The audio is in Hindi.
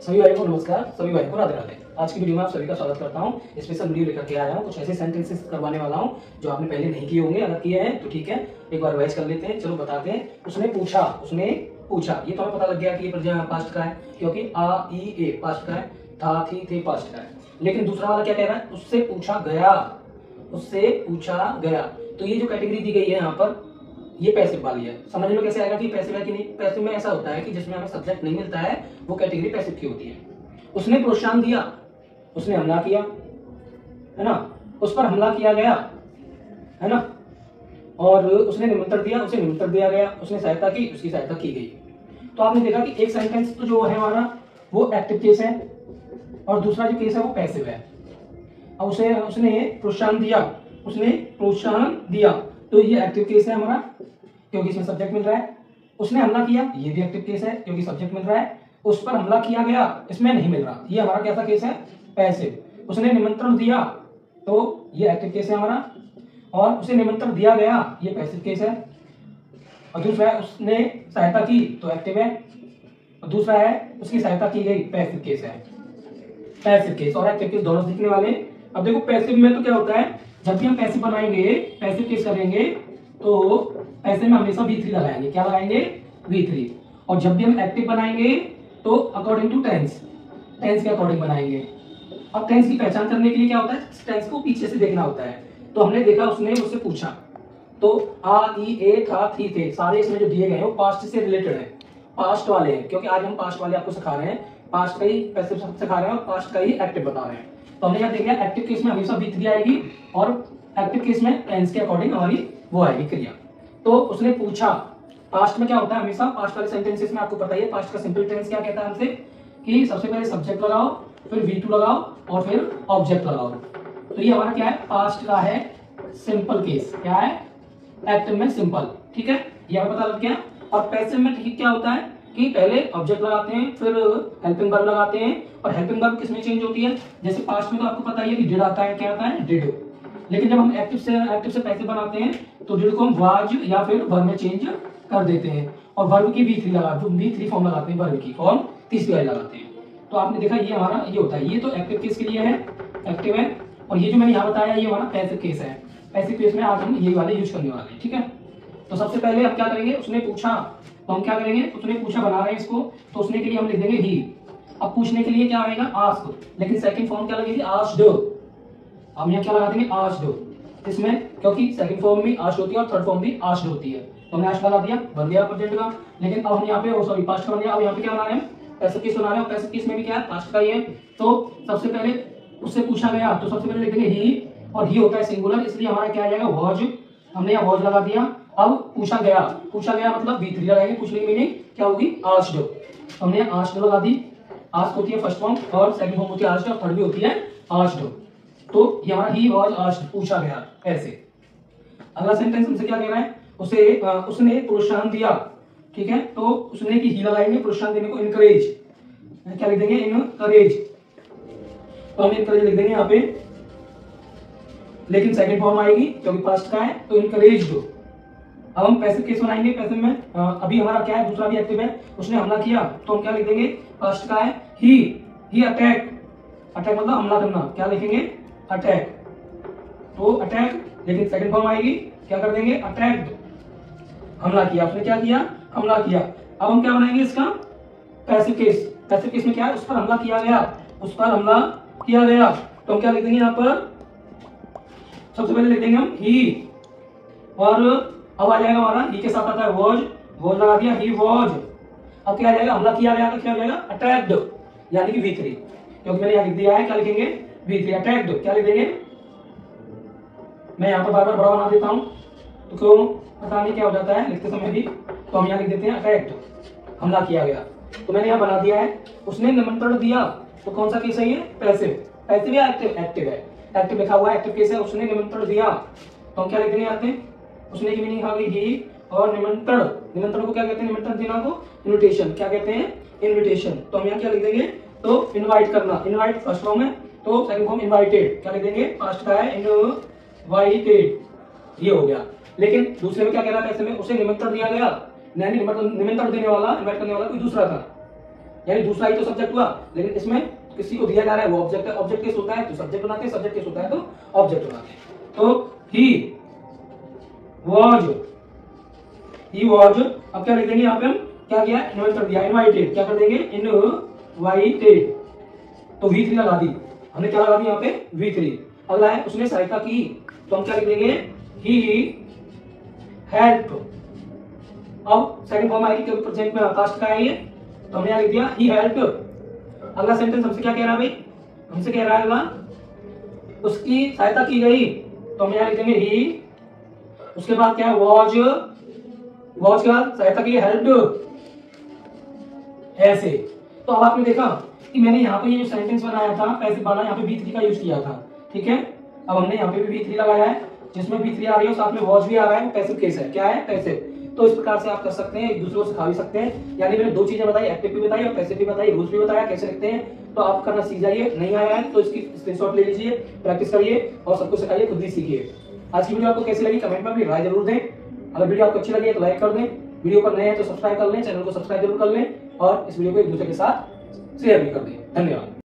सभी भाइयों को नमस्कार, सभी भाइयों को राधे राधे। आज की वीडियो में आप सभी का स्वागत करता हूं। स्पेशल वीडियो लेकर के आया हूं। कुछ ऐसे सेंटेंसेस करवाने वाला हूं जो आपने पहले नहीं किए होंगे। अगर किए हैं तो ठीक है, एक बार रिवाइज कर लेते हैं। चलो बताते हैं। उसने पूछा ये तो हमें पता लग गया कि ये पास्ट का है, क्योंकि आ ई ए पास्ट का है, था थी थे पास्ट का है। लेकिन दूसरा वाला क्या कह रहा है? उससे पूछा गया। तो ये जो कैटेगरी दी गई है यहाँ पर, ये पैसिव वाली है। समझ लो कैसे आएगा कि पैसिव है कि नहीं। पैसिव में ऐसा होता है कि जिसमें हमें सब्जेक्ट नहीं मिलता है, वो कैटेगरी पैसिव की होती है। उसने प्रोत्साहन दिया, उसने हमला किया, है ना, उस पर हमला किया गया, है ना, और उसने निमंत्रण दिया, उसे निमंत्रण दिया गया, उसने सहायता की, उसकी सहायता की गई। तो आपने देखा कि एक सेंटेंस तो जो है हमारा वो एक्टिव केस है और दूसरा जो केस है वो पैसिव है। अब उसने प्रोत्साहन दिया, तो ये एक्टिव केस है हमारा, क्योंकि इसमें सब्जेक्ट मिल रहा है। उसने हमला किया, ये भी एक्टिव केस है क्योंकि सब्जेक्ट मिल रहा है। उस पर हमला किया गया, इसमें नहीं मिल रहा, ये हमारा कैसा केस है? पैसिव। उसने निमंत्रण दिया, तो ये एक्टिव केस है हमारा, और उसे निमंत्रण दिया गया, ये पैसिव केस है। और दूसरा है उसने सहायता की, तो एक्टिव है। और दूसरा है उसकी सहायता की गई, पैसिव केस है। पैसिव केस और एक्टिव केस दोनों दिखने वाले। अब देखो पैसिव में तो क्या होता है, जब भी हम पैसिव बनाएंगे, पैसिव केस करेंगे, तो पैसिव में हमेशा V3 लगाएंगे। क्या लगाएंगे? V3। और जब भी हम एक्टिव बनाएंगे तो अकॉर्डिंग टू टेंस के अकॉर्डिंग बनाएंगे। अब टेंस की पहचान करने के लिए क्या होता है, टेंस को पीछे से देखना होता है। तो हमने देखा उसने मुझसे पूछा, तो आ ई ए था थी थे सारे इसमें जो दिए गए हैं वो पास्ट से रिलेटेड है, पास्ट वाले हैं, क्योंकि आज हम पास्ट वाले आपको सिखा रहे हैं। पास्ट का ही पैसिव सिखा रहे हैं और पास्ट का ही एक्टिव बता रहे हैं। तो हमने क्या देख लिया, एक्टिव केस में हमेशा V3 आएगी और एक्टिव केस में टेंस के अकॉर्डिंग हमारी वो आएगी क्रिया। तो उसने पूछा, पास्ट में क्या होता है हमेशा, पास्ट वाले सेंटेंसेस में आपको पता ही है पास्ट का सिंपल टेंस क्या कहता है हमसे, कि सबसे पहले सब्जेक्ट लगाओ, फिर V2 लगाओ और फिर ऑब्जेक्ट लगाओ। तो ये हमारा क्या है, पास्ट का है सिंपल केस। क्या है? एक्टिव में सिंपल। ठीक है, ये हमें पता लग गया। और पैसिव में ठीक क्या होता है कि पहले ऑब्जेक्ट लगाते हैं, फिर हेल्पिंग वर्ब लगाते हैं। और हेल्पिंग वर्ब किसमें चेंज होती है? जैसे पास्ट में तो आपको पता ही है कि डिड आता है। क्या आता है? डिड। लेकिन जब हम एक्टिव से पैसिव बनाते हैं तो डिड को हम वाज या फिर वर्ब में चेंज कर देते हैं और वर्ब की V3 फॉर्म लगाते हैं, वर्ब की फॉर्म तीसरी वाली लगाते हैं। तो आपने देखा ये हमारा ये होता है। ये तो एक्टिव केस के लिए है, एक्टिव है। और ये जो मैंने यहाँ बताया ये हमारा पैसिव केस है। पैसिव केस में आज हम यही वाले यूज करने वाले हैं। ठीक है, तो सबसे पहले हम क्या करेंगे, उसने पूछा, तो हम क्या करेंगे, उसने पूछा बना रहे हैं इसको, तो उसने के लिए हम लिख देंगे ही। अब पूछने के लिए क्या आएगा? आस्क। लेकिन सेकंड फॉर्म क्या लगेगी? आस्क्ड। हम यहाँ क्या लगा देंगे? आस्क्ड। इसमें क्योंकि सेकंड फॉर्म भी आस्क्ड होती है और थर्ड फॉर्म भी आस्क्ड होती है, तो हमने आस्क्ड लगा दिया, बन गया प्रेजेंट का। लेकिन अब हम यहाँ पे सॉरी पास्ट का बन गया। अब यहाँ पे क्या बना रहे हैं? पैसिव केस बना रहे हैं। पैसिव केस में भी क्या है? पास्ट का ही है। तो सबसे पहले उससे पूछा गया, तो सबसे पहले लिख देंगे ही, और ही होता है सिंगुलर, इसलिए हमारा क्या आ जाएगा? वॉज। हमने यहाँ वॉज लगा दिया। अब पूछा गया मतलब V3 लगाएंगे। पूछने की मीनिंग क्या होगी? आस्क्ड। हमने आस्क्ड लगा दी। आस्क होती है फर्स्ट फॉर्म और सेकंड फॉर्म होती है आस्क्ड और थर्ड भी होती है आस्क्ड। तो ये हमारा ही वाज आस्क्ड, पूछा गया, ऐसे। अगला सेंटेंस हमसे क्या कह रहा है? उसने प्रोत्साहन दिया। ठीक है, तो उसने की ही लगाएंगे, प्रोत्साहन देने को इनकरेज। क्या लिख देंगे? इनकरेज। तो हम इनकरेज लिख देंगे यहाँ पे, लेकिन सेकंड फॉर्म आएगी क्योंकि पास्ट का है, तो इनकरेज्ड। अब हम पैसिव केस बनाएंगे। पैसिव में अभी हमारा क्या है? दूसरा भी एक्टिव है। उसने हमला किया, तो हम क्या लिख देंगे? पास्ट का है ही अटैक। अटैक मतलब हमला करना। क्या लिखेंगे? अटैक। तो अटैक, लेकिन सेकंड फॉर्म आएगी, क्या कर देंगे? अटैक्ड। हमला किया, उसने क्या किया? हमला किया। अब हम क्या बनाएंगे इसका? Passive case. पैसिव केस में क्या है? उस पर हमला किया गया, तो हम क्या लिख देंगे यहाँ पर? सबसे पहले लिख देंगे हम ही, और अब आ जाएगा हमारा ही के साथ आता है वॉज लगा दिया, ही वॉज। अब क्या आ जाएगा? हमला किया गया, तो क्या हो जाएगा? अटैक्ड, यानी कि V3, क्योंकि मैंने यहाँ लिख दिया है। क्या लिखेंगे? V3 attacked. क्या लिख देंगे? मैं यहाँ पर बार बार बड़ा बना देता हूँ, तो क्यों पता नहीं क्या हो जाता है लिखते समय भी, तो हम यहाँ लिख देते हैं अटैक्ड, हमला किया गया। तो मैंने यहाँ बना दिया है। उसने निमंत्रण दिया, तो कौन सा केस है ये? पैसिव। पैसिव या एक्टिव? एक्टिव है। एक्टिव लिखा हुआ है, एक्टिव केस है। उसने निमंत्रण दिया, तो हम क्या लिख देंगे यहाँ पे? उसने की मीनिंग आ गई ही, और निमंत्रण को क्या कहते हैं? निमंत्रण देना को इनविटेशन। क्या कहते हैं? इनविटेशन। तो हम यहाँ क्या लिख देंगे? तो इनवाइट करना। इनवाइट फर्स्ट फॉर्म है, तो सेकंड फॉर्म इनवाइटेड। क्या लिख देंगे? पास्ट का है इनवाइटेड, ये हो गया। लेकिन दूसरे में क्या कह रहा है? पैसे में उसे निमंत्रण दिया गया, निमंत्रण देने वाला, इनवाइट करने वाला कोई दूसरा था। यानी दूसरा ही तो सब्जेक्ट हुआ, लेकिन इसमें किसी को दिया जा रहा है वो ऑब्जेक्ट है, ऑब्जेक्ट केस होता है तो सब्जेक्ट बनाते हैं, सब्जेक्ट केस होता है तो ऑब्जेक्ट बनाते हैं। तो ही वॉज, अब क्या लिख देंगे यहाँ पे हम, क्या किया, इन्वाइट कर दिया, इनवाइटेड, क्या कर देंगे, इनवाइटेड, तो V3 लगा दी हमने, क्या लगा दी यहाँ पे V3। अगला है उसने सहायता की, तो हम क्या लिख देंगे, ही हेल्प। अब सेकंड फॉर्म आएगी क्योंकि प्रेजेंट में पास्ट का है ये, तो हमने यहाँ लिख दिया ही हेल्प। अगला सेंटेंस हमसे क्या कह रहा है भाई, हमसे कह रहा है उसकी सहायता की गई, तो हम यहाँ लिख देंगे ही, उसके बाद क्या है वॉज के बाद सहायता की हेल्प्ड, ऐसे। तो अब आपने देखा कि मैंने यहाँ पे ये जो सेंटेंस बनाया था पैसिव वाला, यहाँ पे V3 का यूज किया था, ठीक है। अब हमने यहाँ पे भी V3 लगाया है, जिसमें V3 आ रही है साथ में वॉच भी आ रहा है, पैसिव केस है, क्या है पैसिव। तो इस प्रकार से आप कर सकते हैं, एक दूसरे को सिखा भी सकते हैं। यानी मैंने दो चीजें बताई, एक्टिव भी बताई और पैसिव भी बताई, रूल्स भी बताया कैसे लिखते हैं, तो आप करना सीख जाइए। नहीं आया है तो इसकी स्क्रीनशॉट ले लीजिए, प्रैक्टिस करिए और सबको सिखाइए, खुद भी सीखिए। आज की वीडियो आपको कैसी लगी कमेंट में अपनी राय जरूर दें। अगर वीडियो आपको अच्छी लगी तो लाइक कर दें, वीडियो पर नए हैं तो सब्सक्राइब कर लें, चैनल को सब्सक्राइब जरूर कर लें और इस वीडियो को एक दूसरे के साथ शेयर भी कर दें। धन्यवाद।